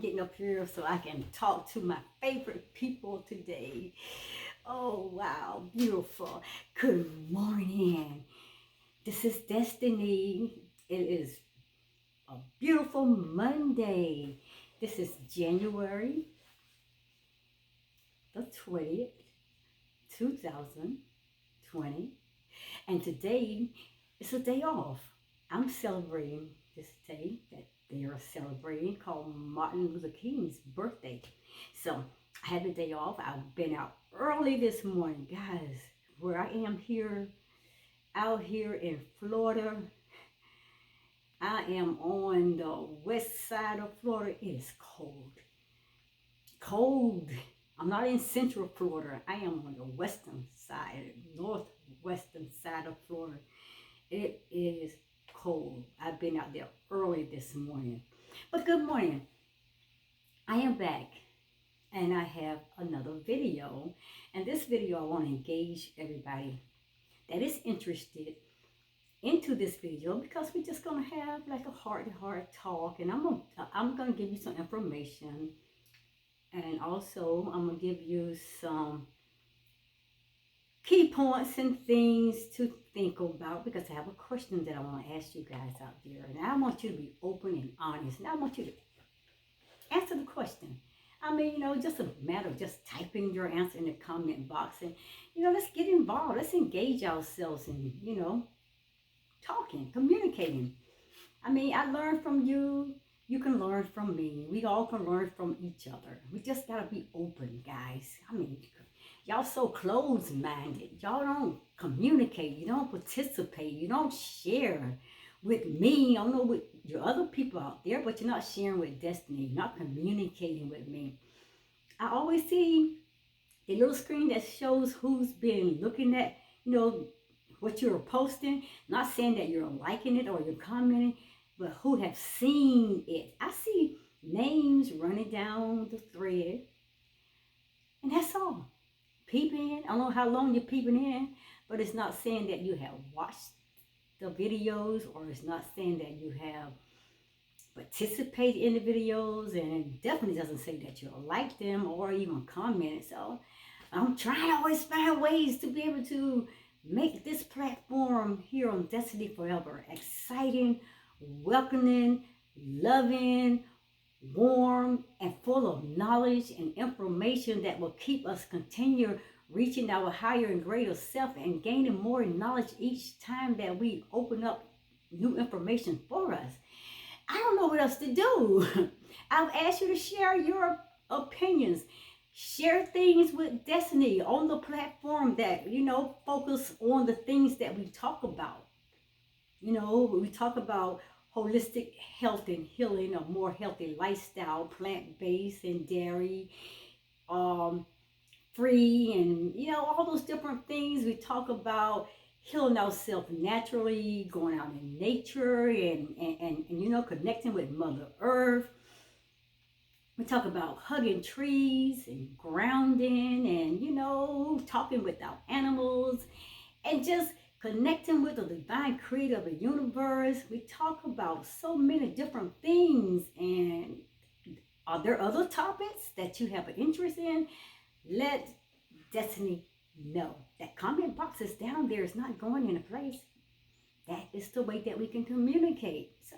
getting up here so I can talk to my favorite people today. Oh, wow, beautiful. Good morning. This is Destiny. It is a beautiful Monday. This is January the 20th, 2020. And today is a day off. I'm celebrating this day that they are celebrating called Martin Luther King's birthday. So I had the day off. I've been out early this morning, guys. Where I am here, out here in Florida, I am on the west side of Florida. It is cold. Cold. I'm not in central Florida. I am on the western side, northwestern side of Florida. It is cold. I've been out there early this morning. But good morning. I am back and I have another video. And this video I want to engage everybody that is interested into this video, because we're just gonna have like a heart-to-heart talk, and I'm gonna give you some information, and also I'm gonna give you some key points and things to think about, because I have a question that I want to ask you guys out there, and I want you to be open and honest, and I want you to answer the question. I mean, just a matter of just typing your answer in the comment box, and let's get involved. Let's engage ourselves in talking, communicating. I mean, I learned from you. You can learn from me. We all can learn from each other. We just gotta be open, guys. I mean, y'all so closed-minded. Y'all don't communicate. You don't participate. You don't share with me. I don't know with your other people out there, but you're not sharing with Destiny. You're not communicating with me. I always see the little screen that shows who's been looking at, what you're posting. Not saying that you're liking it or you're commenting, but who have seen it. I see names running down the thread, and that's all. Peeping. I don't know how long you're peeping in, but it's not saying that you have watched the videos, or it's not saying that you have participated in the videos, and it definitely doesn't say that you like them or even commented. So I'm trying to always find ways to be able to make this platform here on Destiny Forever exciting, welcoming, loving, warm, and full of knowledge and information that will keep us continue reaching our higher and greater self and gaining more knowledge each time that we open up new information for us. I don't know what else to do. I've asked you to share your opinions. Share things with Destiny on the platform that, focus on the things that we talk about. We talk about holistic health and healing, a more healthy lifestyle, plant-based and dairy, free, and, all those different things. We talk about healing ourselves naturally, going out in nature, and connecting with Mother Earth. We talk about hugging trees and grounding and, talking with our animals and just connecting with the divine creator of the universe. We talk about so many different things. And are there other topics that you have an interest in? Let Destiny know. That comment box is down there. It's not going in a place. That is the way that we can communicate. So,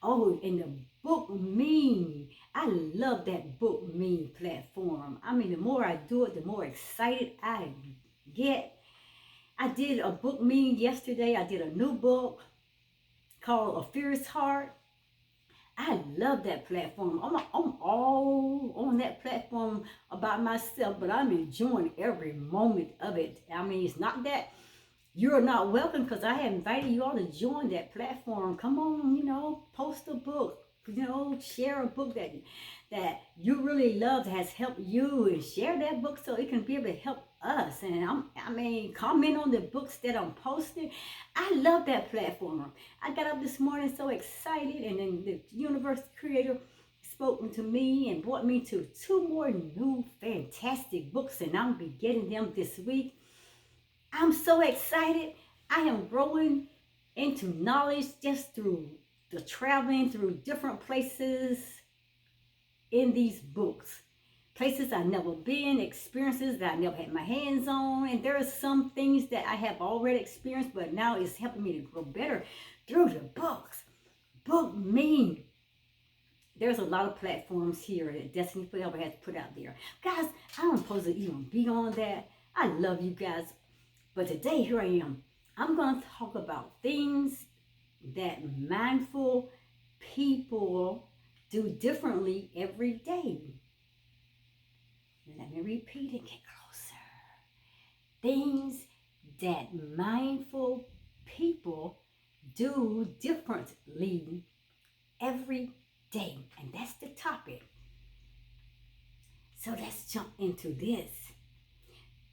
oh, and the book meme. I love that book meme platform. I mean, the more I do it, the more excited I get. I did a book meme yesterday. I did a new book called A Fierce Heart. I love that platform. I'm all on that platform about myself, but I'm enjoying every moment of it. I mean, it's not that you're not welcome, because I have invited you all to join that platform. Come on, post a book, share a book that you really love, that has helped you, and share that book so it can be able to help us. And comment on the books that I'm posting. I love that platform. I got up this morning so excited, and then the universe creator spoke to me and brought me to 2 more new fantastic books, and I'll be getting them this week. I'm so excited. I am growing into knowledge just through the traveling through different places in these books. Places I've never been, experiences that I never had my hands on, and there are some things that I have already experienced, but now it's helping me to grow better through the books. Book me. There's a lot of platforms here that Destiny Forever has put out there. Guys, I don't supposed to even be on that. I love you guys. But today, here I am. I'm going to talk about things that mindful people do differently every day. Let me repeat it, get closer. Things that mindful people do differently every day. And that's the topic. So let's jump into this.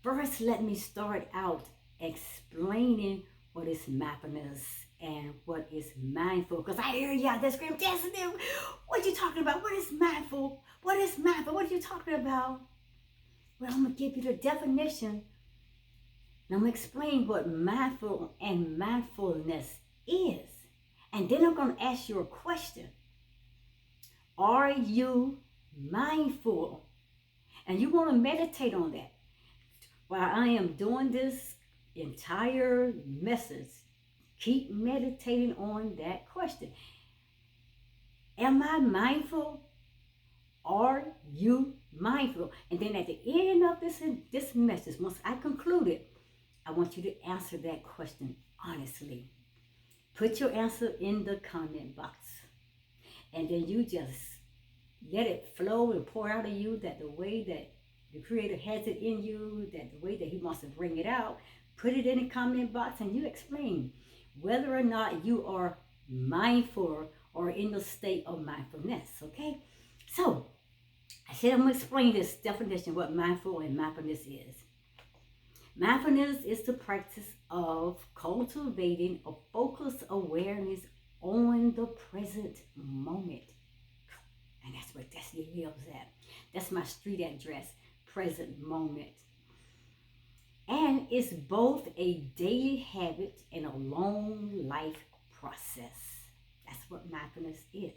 First, let me start out explaining what is mindfulness and what is mindful. Because I hear y'all that scream, Destiny, what are you talking about? What is mindful? What is mindful? What are you talking about? Well, I'm going to give you the definition. And I'm going to explain what mindful and mindfulness is. And then I'm going to ask you a question. Are you mindful? And you want to meditate on that. While I am doing this entire message, keep meditating on that question. Am I mindful? Are you mindful? And then at the end of this message, once I conclude it, I want you to answer that question honestly. Put your answer in the comment box. And then you just let it flow and pour out of you that the way that the Creator has it in you, that the way that He wants to bring it out. Put it in the comment box and you explain whether or not you are mindful or in the state of mindfulness, okay? So, I said I'm going to explain this definition, what mindful and mindfulness is. Mindfulness is the practice of cultivating a focused awareness on the present moment. And that's where Destiny lives at. That's my street address, present moment. And it's both a daily habit and a long life process. That's what mindfulness is.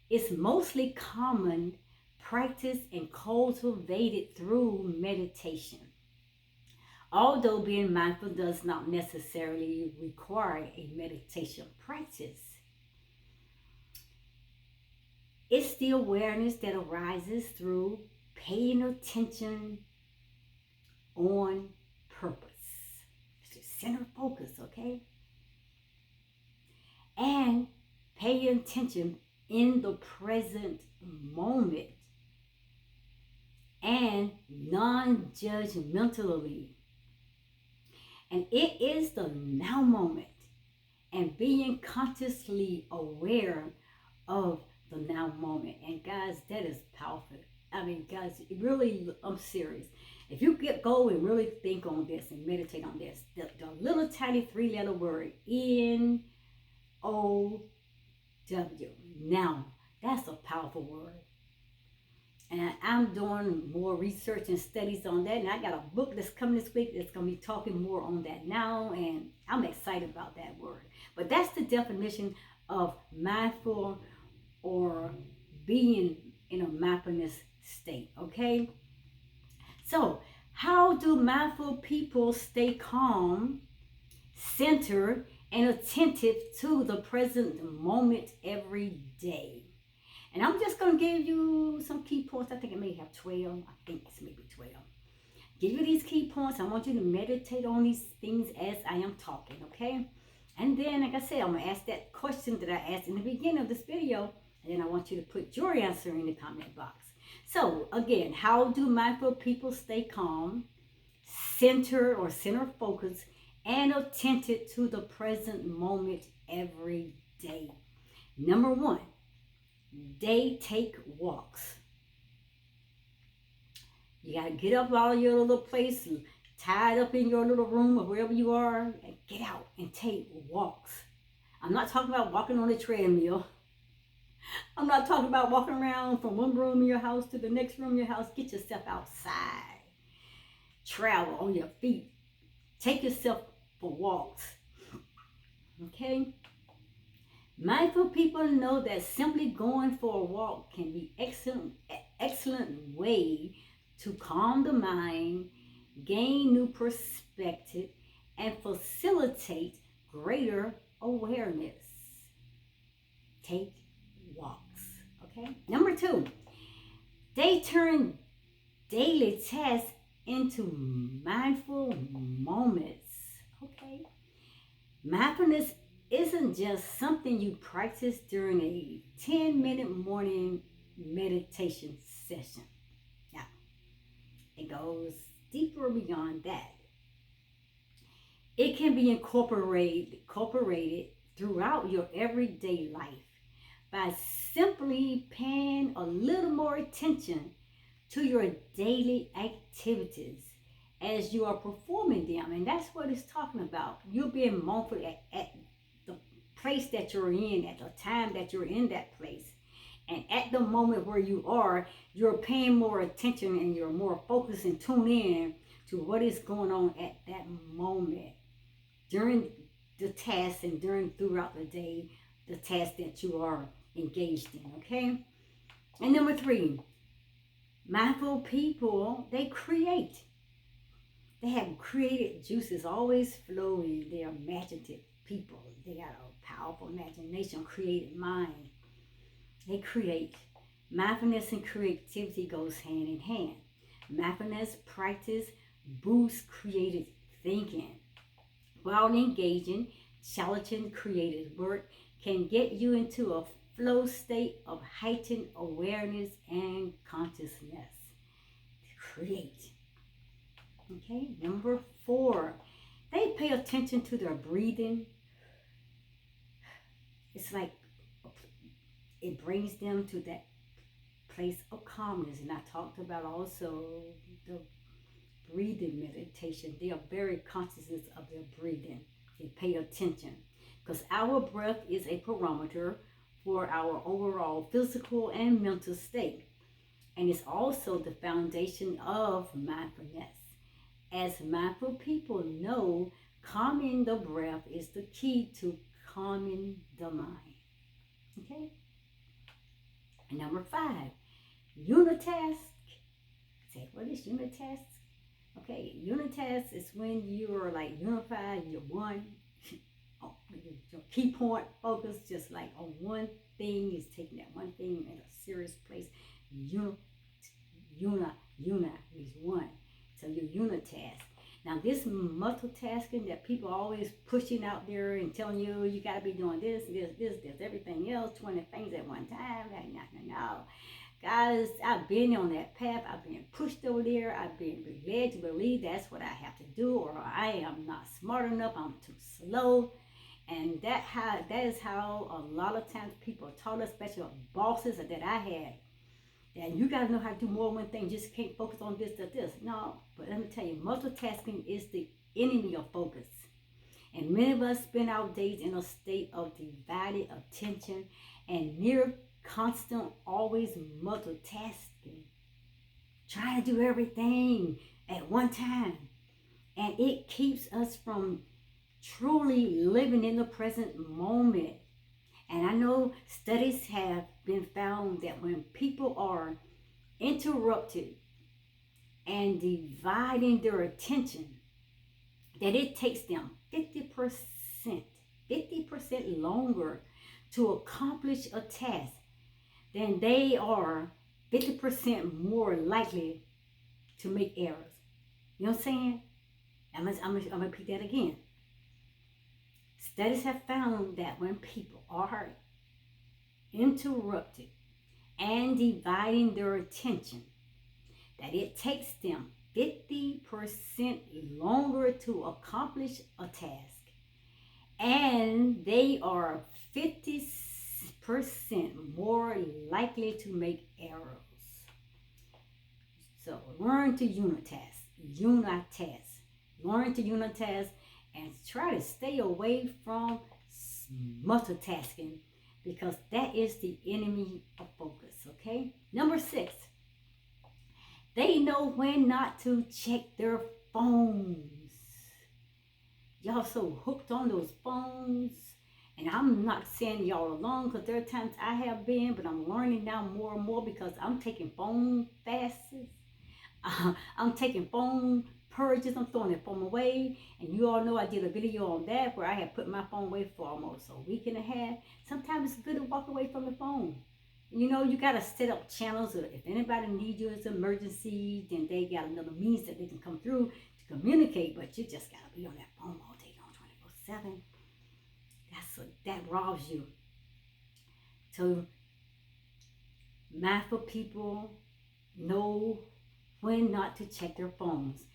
It's mostly common practice and cultivated through meditation. Although being mindful does not necessarily require a meditation practice, it's the awareness that arises through paying attention on purpose. It's the center focus, okay? And pay attention in the present moment and non-judgmentally. And it is the now moment and being consciously aware of the now moment. And guys, that is powerful. I mean, guys, really, I'm serious. If you go and really think on this and meditate on this, the little tiny 3-letter word, N-O-W, now, that's a powerful word. And I'm doing more research and studies on that. And I got a book that's coming this week that's going to be talking more on that now. And I'm excited about that word. But that's the definition of mindful or being in a mindfulness state, okay? So, how do mindful people stay calm, centered, and attentive to the present moment every day? And I'm just going to give you some key points. I think I may have 12. I think it's maybe 12. Give you these key points. I want you to meditate on these things as I am talking, okay? And then, like I said, I'm going to ask that question that I asked in the beginning of this video. And then I want you to put your answer in the comment box. So, again, how do mindful people stay calm, center or center focus, and attentive to the present moment every day? Number one, they take walks. You got to get up out of your little place, tied up in your little room or wherever you are, and get out and take walks. I'm not talking about walking on a treadmill. I'm not talking about walking around from one room in your house to the next room in your house. Get yourself outside. Travel on your feet. Take yourself for walks. Okay? Mindful people know that simply going for a walk can be excellent way to calm the mind, gain new perspective, and facilitate greater awareness. Take walks. Okay. Number two, they turn daily tasks into mindful moments. Okay. Mindfulness isn't just something you practice during a 10-minute morning meditation session. Now, it goes deeper beyond that. It can be incorporated throughout your everyday life by simply paying a little more attention to your daily activities as you are performing them. And that's what it's talking about. You're being mindful at the place that you're in, at the time that you're in that place. And at the moment where you are, you're paying more attention and you're more focused and tuned in to what is going on at that moment during the task and during throughout the day, the task that you are engaged in. Okay. And number three, mindful people, they create. They have creative juices always flowing. They're imaginative people. They got a powerful imagination, creative mind. They create. Mindfulness and creativity goes hand in hand. Mindfulness practice boosts creative thinking, while engaging challenging creative work can get you into a flow state of heightened awareness and consciousness. Create. Okay, number four, they pay attention to their breathing. It's like it brings them to that place of calmness. And I talked about also the breathing meditation. They are very conscious of their breathing. They pay attention because our breath is a barometer for our overall physical and mental state. And it's also the foundation of mindfulness. As mindful people know, calming the breath is the key to calming the mind. Okay? And number five, unitask. Say, what is unitask? Okay, unitask is when you are like unified, you're one. Your key point focus just like on one thing is taking that one thing in a serious place. Una is one. So you're unitask. Now this multitasking that people are always pushing out there and telling you you gotta be doing this, everything else, 20 things at one time. No. Guys, I've been on that path. I've been pushed over there. I've been led to believe that's what I have to do, or I am not smart enough. I'm too slow. And that is how a lot of times people are taught us, especially bosses that I had. That you gotta know how to do more than one thing. Just can't focus on this or this. No, but let me tell you, multitasking is the enemy of focus. And many of us spend our days in a state of divided attention and near constant, always multitasking, trying to do everything at one time. And it keeps us from truly living in the present moment. And I know studies have been found that when people are interrupted and dividing their attention, that it takes them 50% longer to accomplish a task than they are 50% more likely to make errors. You know what I'm saying? I'm gonna repeat that again. Studies have found that when people are interrupted and dividing their attention, that it takes them 50% longer to accomplish a task, and they are 50% more likely to make errors. So learn to unitask. Learn to unitask and try to stay away from multitasking because that is the enemy of focus, okay? Number six, they know when not to check their phones. Y'all so hooked on those phones And I'm not saying y'all alone, because there are times I have been, but I'm learning now more and more because I'm taking phone fasts. I'm taking phone purges. I'm throwing the phone away. And you all know I did a video on that where I had put my phone away for almost a week and a half. Sometimes it's good to walk away from the phone. You know, you got to set up channels. If anybody needs you as an emergency, then they got another means that they can come through to communicate. But you just got to be on that phone all day long, 24/7. That robs you. So mindful people know when not to check their phones.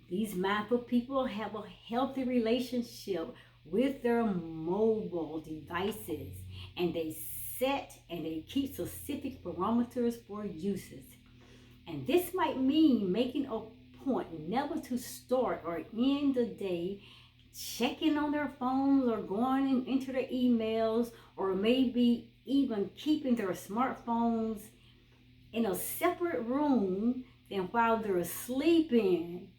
These mindful people have a healthy relationship with their mobile devices, and they set and they keep specific parameters for uses. And this might mean making a point never to start or end the day checking on their phones or going into their emails, or maybe even keeping their smartphones in a separate room than while they're sleeping,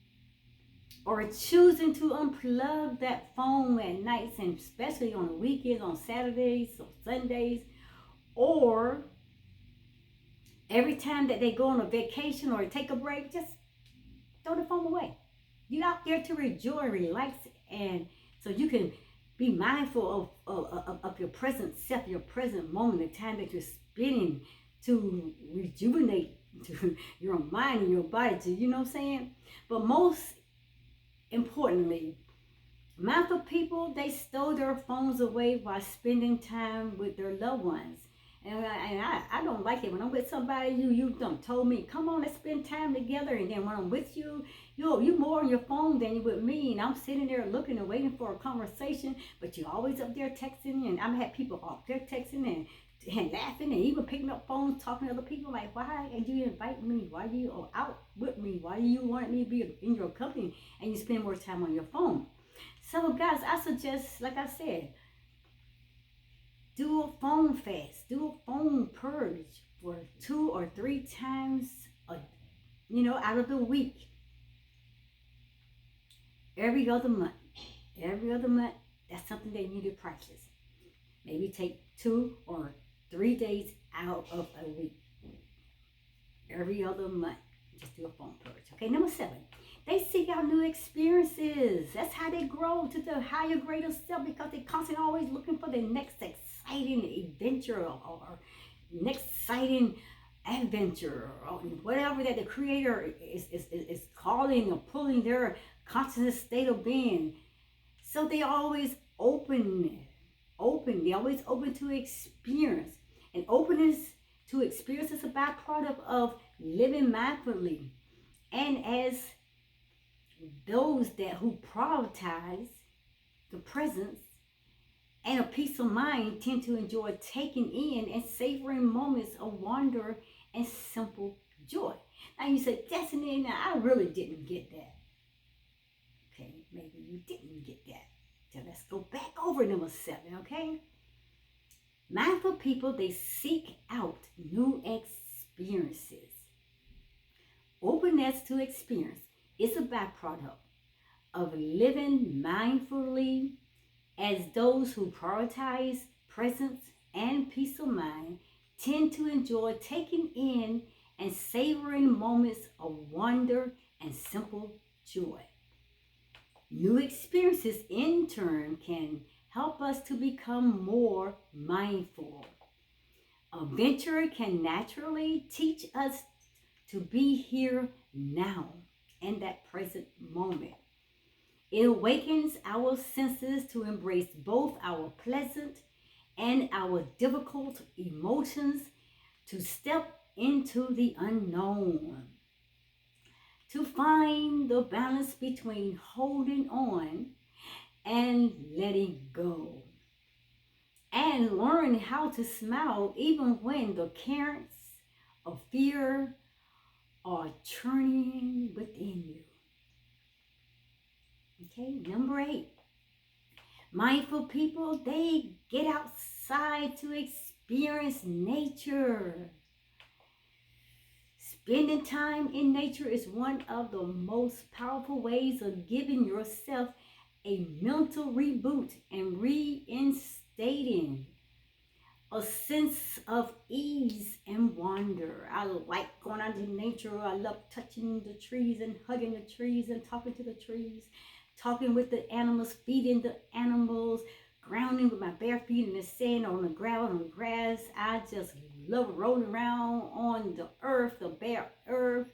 or choosing to unplug that phone at nights, and especially on the weekends, on Saturdays or Sundays, or every time that they go on a vacation or take a break, just throw the phone away. You're out there to enjoy, relax, and so you can be mindful of your present self, your present moment, the time that you're spending to rejuvenate to your mind and your body, to, you know what I'm saying? But most importantly, mindful people, they stow their phones away while spending time with their loved ones. And I don't like it when I'm with somebody. You done told me, come on, let's spend time together. And then when I'm with you, you more on your phone than you with me. And I'm sitting there looking and waiting for a conversation, but you're always up there texting. And I've had people up there texting and laughing and even picking up phones, talking to other people. Like, why did you invite me? Why you are out with me? Why do you want me to be in your company? And you spend more time on your phone. So guys, I suggest, like I said, do a phone fast, do a phone purge for 2 or 3 times, out of the week, every other month. Every other month, that's something that you need to practice. Maybe take 2 or 3 days out of a week. Every other month, just do a phone purge. Okay, number 7. They seek out new experiences. That's how they grow to the higher, greater self, because they're constantly always looking for the next exciting adventure, or next exciting adventure, or whatever that the creator is calling or pulling their constant state of being. So they always open. They always open to experience. And openness to experience is a byproduct of living mindfully. And as those who prioritize the presence and a peace of mind tend to enjoy taking in and savoring moments of wonder and simple joy. Now you say, Destiny, now I really didn't get that. Okay, maybe you didn't get that. So let's go back over number 7, okay? Mindful people, they seek out new experiences. Openness to experience is a byproduct of living mindfully, as those who prioritize presence and peace of mind tend to enjoy taking in and savoring moments of wonder and simple joy. New experiences, in turn, can help us to become more mindful. Adventure can naturally teach us to be here now, in that present moment. It awakens our senses to embrace both our pleasant and our difficult emotions, to step into the unknown, to find the balance between holding on and letting go, and learn how to smile even when the currents of fear are churning within you. Okay, number 8. Mindful people, they get outside to experience nature. Spending time in nature is one of the most powerful ways of giving yourself a mental reboot and reinstating a sense of ease and wonder. I like going out into nature. I love touching the trees and hugging the trees and talking to the trees, talking with the animals, feeding the animals, grounding with my bare feet in the sand or on the ground, on the grass. I just love rolling around on the earth, the bare earth.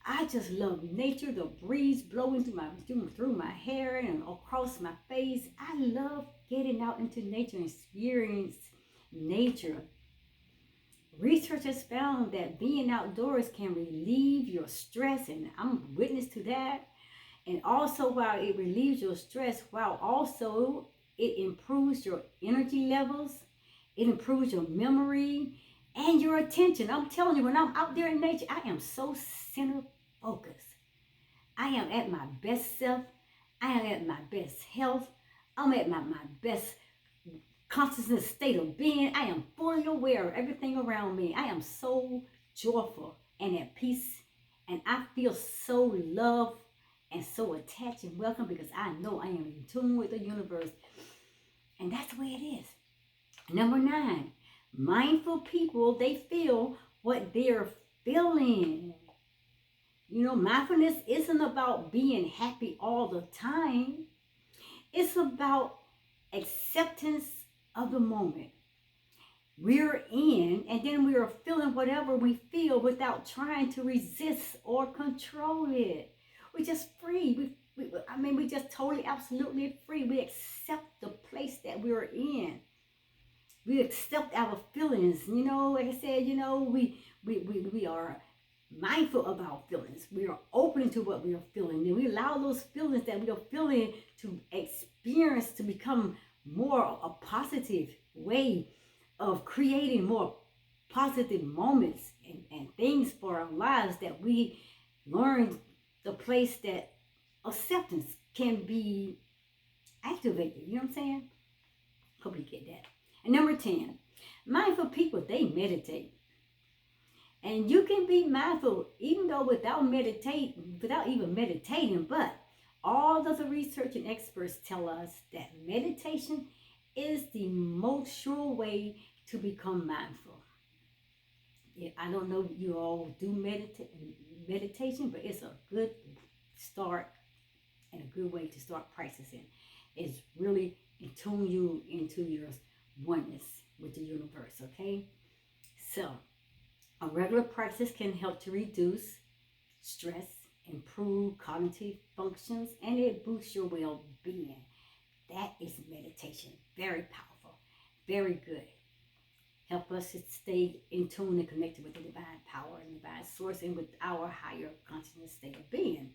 I just love nature, the breeze blowing through my hair and across my face. I love getting out into nature and experience nature. Research has found that being outdoors can relieve your stress, and I'm witness to that. And also, while it relieves your stress, while also it improves your energy levels, it improves your memory and your attention. I'm telling you, when I'm out there in nature, I am so center focused. I am at my best self. I am at my best health. I'm at my best consciousness state of being. I am fully aware of everything around me. I am so joyful and at peace. And I feel so loved and so attached and welcome because I know I am in tune with the universe. And that's the way it is. Number 9, mindful people, they feel what they're feeling. You know, mindfulness isn't about being happy all the time. It's about acceptance of the moment we're in, and then we are feeling whatever we feel without trying to resist or control it. We're just free. We just totally, absolutely free. We accept the place that we're in. We accept our feelings. You know, like I said, you know, we are mindful of our feelings. We are open to what we are feeling. And we allow those feelings that we are feeling to experience to become more a positive way of creating more positive moments and things for our lives, that we learn the place that acceptance can be activated. You know what I'm saying? Hope you get that. And number 10, mindful people, they meditate. And you can be mindful even though without even meditating, but all of the research and experts tell us that meditation is the most sure way to become mindful. Yeah, I don't know if you all do meditation, but it's a good start and a good way to start practicing. It's really tune you into your oneness with the universe, okay? So, a regular practice can help to reduce stress, improve cognitive functions, and it boosts your well-being. That is meditation. Very powerful. Very good. Help us to stay in tune and connected with the divine power and divine source and with our higher consciousness state of being.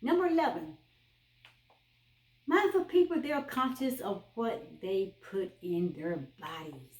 Number 11. Mindful people, they're conscious of what they put in their bodies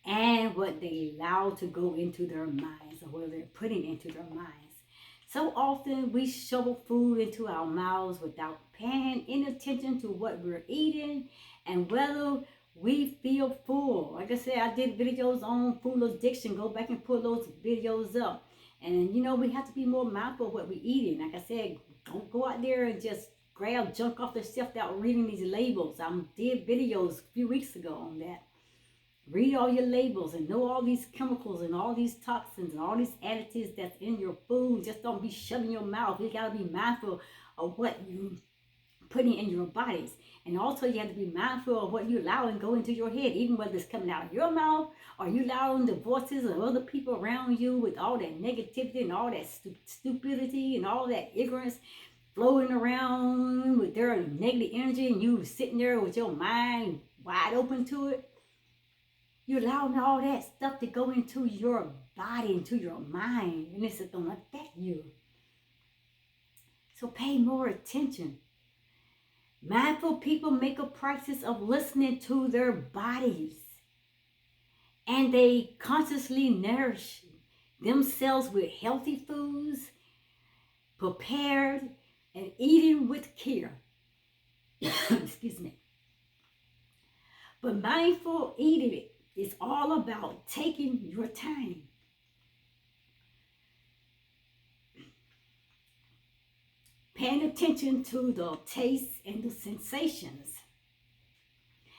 and what they allow to go into their minds, or what they're putting into their minds. So often we shovel food into our mouths without paying any attention to what we're eating and whether we feel full. Like I said, I did videos on food addiction. Go back and pull those videos up. And you know, we have to be more mindful of what we're eating. Like I said, don't go out there and just grab junk off the shelf without reading these labels. I did videos a few weeks ago on that. Read all your labels and know all these chemicals and all these toxins and all these additives that's in your food. Just don't be shoving your mouth. You got to be mindful of what you putting in your bodies. And also you have to be mindful of what you allow and go into your head, even whether it's coming out of your mouth or you allowing the voices of other people around you with all that negativity and all that stupidity and all that ignorance flowing around with their negative energy, and you sitting there with your mind wide open to it. You're allowing all that stuff to go into your body, into your mind, and it's going to affect you. So pay more attention. Mindful people make a practice of listening to their bodies, and they consciously nourish themselves with healthy foods, prepared and eating with care. Excuse me. But mindful eating is all about taking your time. paying attention to the tastes and the sensations.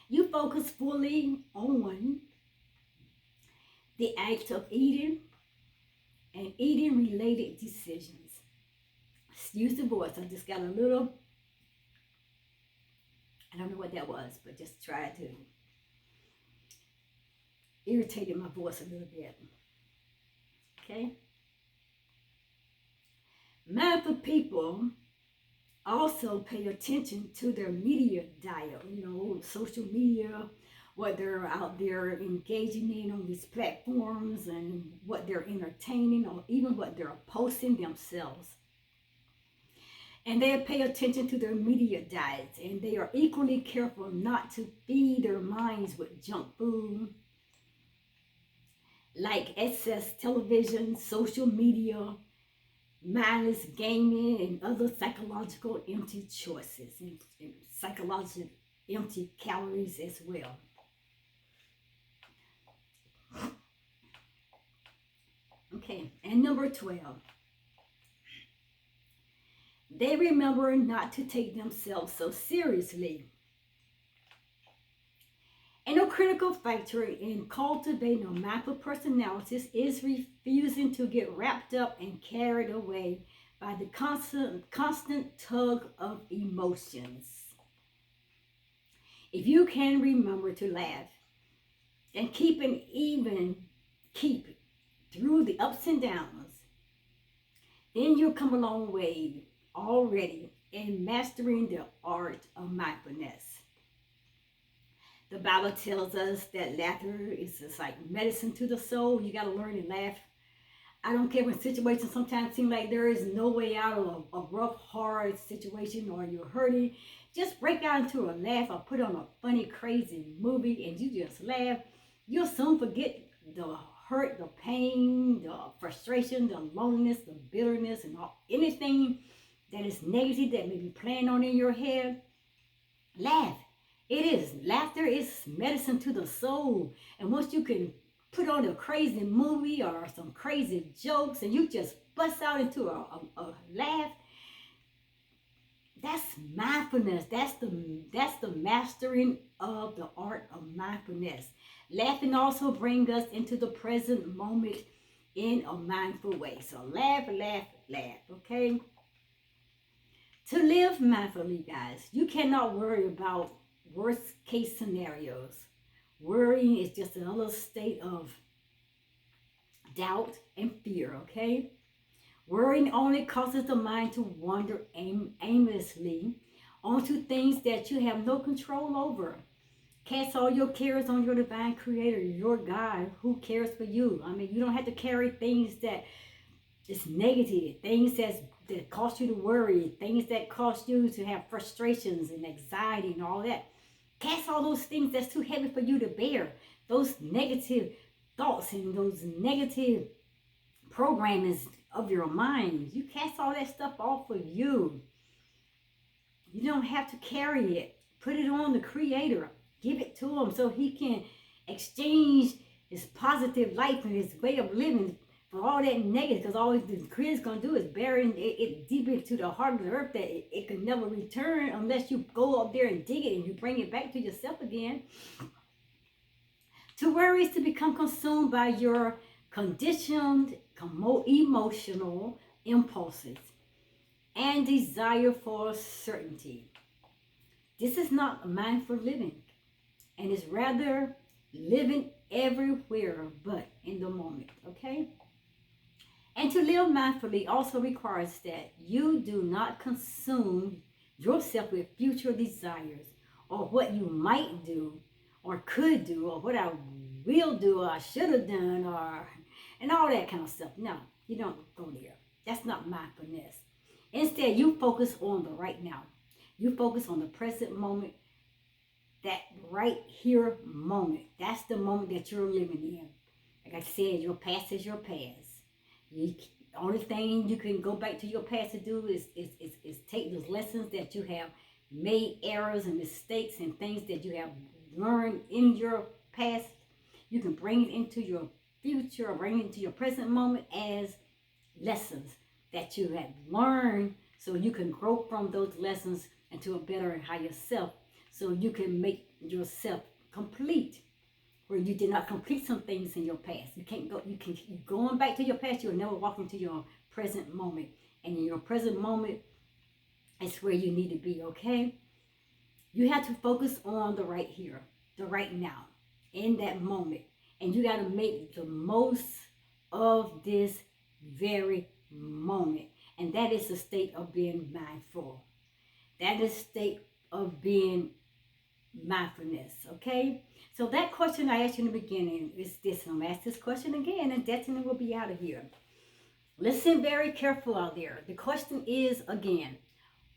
You focus fully on the act of eating and eating related decisions. Excuse the voice, I just got a little, I don't know what that was, but just try to irritate my voice a little bit. Okay? Mindful people also pay attention to their media diet, social media, what they're out there engaging in on these platforms and what they're entertaining or even what they're posting themselves. And they pay attention to their media diets, and they are equally careful not to feed their minds with junk food, like excess television, social media, mindless gaming, and other psychological empty choices, and psychological empty calories as well. Okay, and number 12, they remember not to take themselves so seriously. And a critical factor in cultivating a mindful personalities is refusing to get wrapped up and carried away by the constant tug of emotions. If you can remember to laugh and keep through the ups and downs, then you'll come a long way already in mastering the art of mindfulness. The Bible tells us that laughter is just like medicine to the soul. You got to learn to laugh. I don't care when situations sometimes seem like there is no way out of a rough, hard situation or you're hurting. Just break out into a laugh or put on a funny, crazy movie and you just laugh. You'll soon forget the hurt, the pain, the frustration, the loneliness, the bitterness, and anything that is negative that may be playing on in your head. Laugh. It is. Laughter is medicine to the soul. And once you can put on a crazy movie or some crazy jokes and you just bust out into a laugh, that's mindfulness. That's the mastering of the art of mindfulness. Laughing also brings us into the present moment in a mindful way. So laugh, laugh, laugh, okay? To live mindfully, guys, you cannot worry about worst case scenarios. Worrying is just another state of doubt and fear, okay? Worrying only causes the mind to wander aimlessly onto things that you have no control over. Cast all your cares on your divine creator, your God, who cares for you. I mean, you don't have to carry things that is negative, things that cause you to worry, things that cause you to have frustrations and anxiety and all that. Cast all those things that's too heavy for you to bear. Those negative thoughts and those negative programmings of your mind. You cast all that stuff off of you. You don't have to carry it. Put it on the Creator. Give it to Him so He can exchange His positive life and His way of living for all that negative. Because all the Creator's going to do is bury it deep into the heart of the earth that it can never return unless you go up there and dig it and you bring it back to yourself again. To worry is to become consumed by your conditioned emotional impulses and desire for certainty. This is not mindful living and is rather living everywhere but in the moment, okay? And to live mindfully also requires that you do not consume yourself with future desires or what you might do or could do or what I will do or I should have done or and all that kind of stuff. No, you don't go there. That's not mindfulness. Instead, you focus on the right now. You focus on the present moment, that right here moment. That's the moment that you're living in. Like I said, your past is your past. The only thing you can go back to your past to do is take those lessons that you have made, errors and mistakes and things that you have learned in your past. You can bring it into your future or bring it into your present moment as lessons that you have learned so you can grow from those lessons into a better and higher self, so you can make yourself complete where you did not complete some things in your past. You can't go, you going back to your past, you'll never walk into your present moment. And in your present moment is where you need to be, okay? You have to focus on the right here, the right now, in that moment. And you got to make the most of this very moment. And that is the state of being mindful. That is state of being mindfulness, okay? So that question I asked you in the beginning is this, and I'm going to ask this question again, and Destiny will be out of here. Listen very careful out there. The question is again,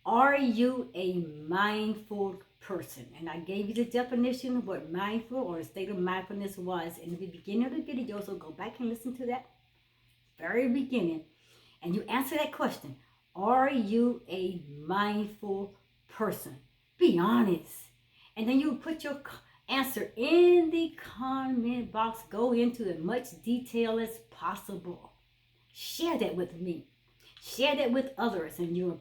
are you a mindful person? And I gave you the definition of what mindful or a state of mindfulness was in the beginning of the video, so go back and listen to that very beginning. And you answer that question, are you a mindful person? Be honest. And then you put your answer in the comment box. Go into as much detail as possible. Share that with me. Share that with others and your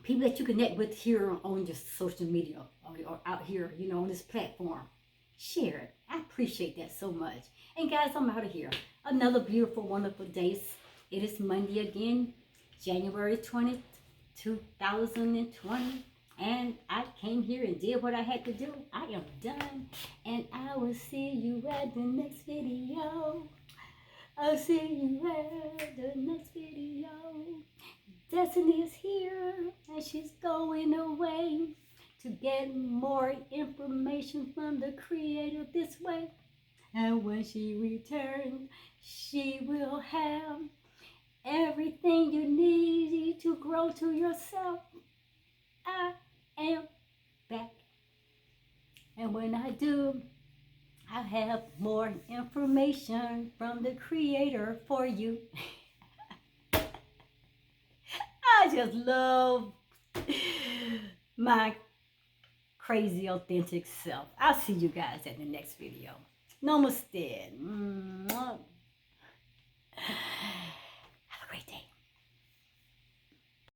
people that you connect with here on your social media or out here, on this platform. Share it. I appreciate that so much. And guys, I'm out of here. Another beautiful, wonderful day. It is Monday again, January 20th, 2020. And I came here and did what I had to do. I am done. And I will see you at the next video. I'll see you at the next video. Destiny is here and she's going away to get more information from the Creator this way. And when she returns, she will have everything you need to grow to yourself. I am back. And when I do, I have more information from the Creator for you. I just love my crazy, authentic self. I'll see you guys at the next video. Namaste.